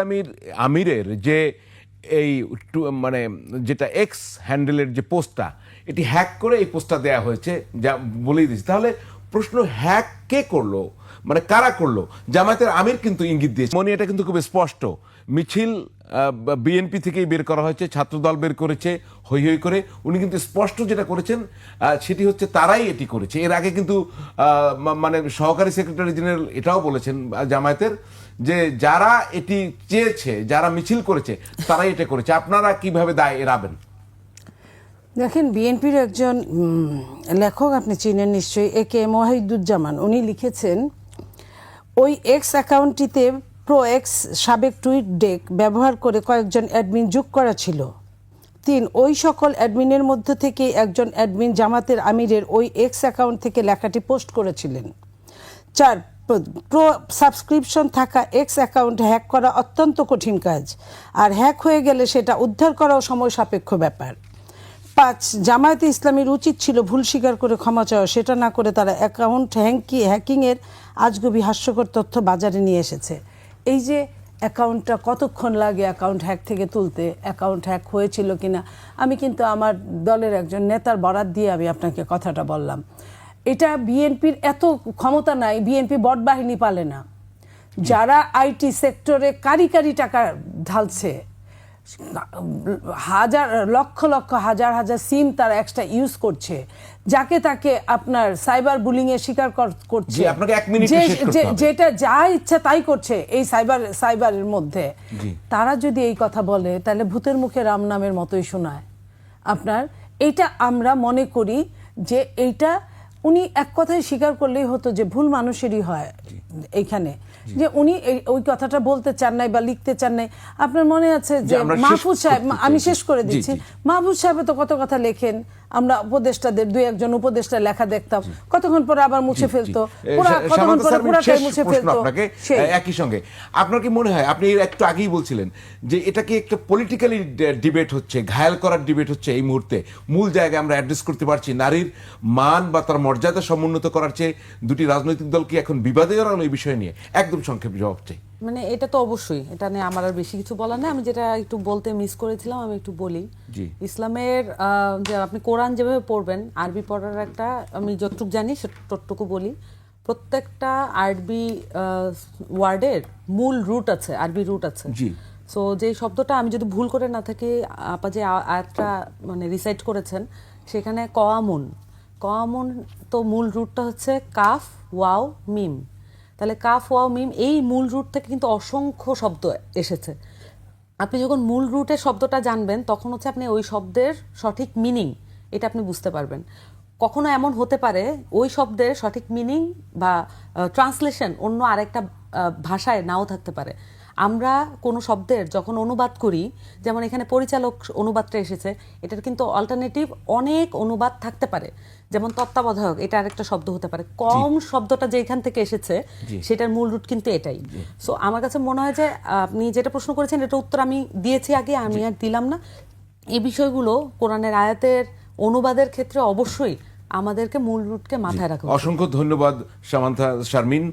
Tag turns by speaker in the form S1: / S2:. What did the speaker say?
S1: আমির আমিরের যে এই মানে যেটা এক্স হ্যান্ডেলের যে পোস্টটা, এটি হ্যাক করে এই পোস্টটা দেয়া হয়েছে, যা বলেই দিচ্ছি। তাহলে প্রশ্ন, হ্যাক কে করলো, মানে কারা করলো? জামায়াতের আমির কিন্তু ইঙ্গিত দিয়েছে, মনে এটা কিন্তু খুব স্পষ্ট। মিছিল বিএনপি থেকেই বের করা হয়েছে, ছাত্রদল বের করেছে হই হই করে। উনি কিন্তু স্পষ্ট যেটা করেছেন সেটি হচ্ছে তারাই এটি করেছে। এর আগে কিন্তু মানে সহকারী সেক্রেটারি জেনারেল এটাও বলেছেন জামায়াতের, যে যারা এটি চেয়েছে, যারা মিছিল করেছে তারাই এটা করেছে। আপনারা কিভাবে দায় এড়াবেন?
S2: দেখেন, বিএনপির একজন লেখক আপনি চিনেন নিশ্চয়ই, একে ওয়াহিদুজ্জামান, উনি লিখেছেন ওই এক্স অ্যাকাউন্টটিতে প্রো এক্স সাবেক টুইট ডেক ব্যবহার করে কয়েকজন অ্যাডমিন যোগ করা ছিল। ৩, ওই সকল অ্যাডমিনের মধ্য থেকে একজন অ্যাডমিন জামাতের আমিরের ওই এক্স অ্যাকাউন্ট থেকে লেখাটি পোস্ট করেছিলেন। ৪, প্রো সাবস্ক্রিপশন থাকা এক্স অ্যাকাউন্ট হ্যাক করা অত্যন্ত কঠিন কাজ, আর হ্যাক হয়ে গেলে সেটা উদ্ধার করাও সময় সাপেক্ষ ব্যাপার। ৫, জামায়াতে ইসলামীর উচিত ছিল ভুল স্বীকার করে ক্ষমা চাওয়া, সেটা না করে তারা অ্যাকাউন্ট হ্যাকিংয়ের আজগুবি হাস্যকর তথ্য বাজারে নিয়ে এসেছে। এই যে অ্যাকাউন্টটা কতক্ষণ লাগে অ্যাকাউন্ট হ্যাক থেকে তুলতে, অ্যাকাউন্ট হ্যাক হয়েছিল কিনা, আমি কিন্তু আমার দলের একজন নেতার বরাত দিয়ে আমি আপনাকে কথাটা বললাম। এটা বিএনপির এত ক্ষমতা নাই, বিএনপি বট বাহিনী পালে না। যারা আইটি সেক্টরে কারি কারি টাকা ঢালছে, হাজার লক্ষ লক্ষ হাজার হাজার সিম তারা এক্সট্রা ইউজ করছে, যাকে তাকে আপনার সাইবার বুলিং এর শিকার করছে, যেটা যা ইচ্ছা তাই করছে এই সাইবারের মধ্যে। তারা যদি এই কথা বলে তাহলে ভূতের মুখে রাম নামের মতোই শোনায় আপনার। এইটা আমরা মনে করি যে এইটা উনি এক কথায় স্বীকার করলেই হতো যে ভুল মানুষেরই হয় এইখানে, যে উনি ওই কথাটা বলতে চান নাই বা লিখতে চান নাই। আপনার মনে আছে যে মাহফুজ সাহেব, আমি শেষ করে দিচ্ছি, মাহফুজ সাহেব তো কত কথা লেখেন, আমরা উপদেষ্টাদের দুই একজন উপদেষ্টা লেখা দেখতাম, কতক্ষণ পরে আবার মুছে ফেলতো, কতক্ষণ পরে পুরাটাই মুছে ফেলতো।
S1: একই সঙ্গে আপনার কি মনে হয়, আপনি একটু আগেই বলছিলেন যে এটা কি একটা পলিটিক্যালি ডিবেট হচ্ছে, ঘায়াল করার ডিবেট হচ্ছে এই মুহূর্তে? মূল জায়গায় আমরা অ্যাড্রেস করতে পারছি, নারীর মান বা তার মর্যাদা সমুন্নত করার চেয়ে দুটি রাজনৈতিক দল কি এখন বিবাদে জড়ানো এই বিষয় নিয়ে? একদম সংক্ষেপে জবাব চাই।
S3: মানে এটা তো অবশ্যই, এটা নিয়ে আমার আর বেশি কিছু বলার নেই। আমি যেটা একটু বলতে মিস করেছিলাম আমি একটু বলি। ইসলামের যে আপনি কোরআন যেভাবে পড়বেন, আরবি পড়ার একটা, আমি যতটুকু জানি ততটুকু বলি, প্রত্যেকটা আরবি ওয়ার্ডের মূল রুট আছে, আরবি রুট আছে। সো যে শব্দটা, আমি যদি ভুল করে না থাকি, আপা যে আয়াতটা মানে রিসাইট করেছেন, সেখানে কওয়ামুন, কওয়ামুন তো মূল রুটটা হচ্ছে কাফ ওয়াও মিম। তাহলে কাফ ওয়াও মিম, এই মূল রুট থেকে কিন্তু অসংখ্য শব্দ এসেছে। আপনি যখন মূল রুটের শব্দটা জানবেন, তখন হচ্ছে আপনি ওই শব্দের সঠিক মিনিং এটা আপনি বুঝতে পারবেন। কখনো এমন হতে পারে ওই শব্দের সঠিক মিনিং বা ট্রান্সলেশন অন্য আরেকটা ভাষায় নাও থাকতে পারে। আমরা কোনো শব্দের যখন অনুবাদ করি, যেমন এখানে পরিচালক অনুবাদটা এসেছে, এটার কিন্তু অল্টারনেটিভ অনেক অনুবাদ থাকতে পারে। যেমন তত্ত্বাবধায়ক, এটা আরেকটা শব্দ হতে পারে। কম শব্দটা যেখান থেকে এসেছে সেটার মূল রুট কিন্তু এটাই। সো আমার কাছে মনে হয় যে আপনি যেটা প্রশ্ন করেছেন, এটা উত্তর আমি দিয়েছি আগে, আমি আর দিলাম না। এই বিষয়গুলো কোরআনের আয়াতের অনুবাদের ক্ষেত্রে অবশ্যই আমাদেরকে মূল রুটকে মাথায় রাখা।
S1: অসংখ্য ধন্যবাদ সামান্থা শারমিন।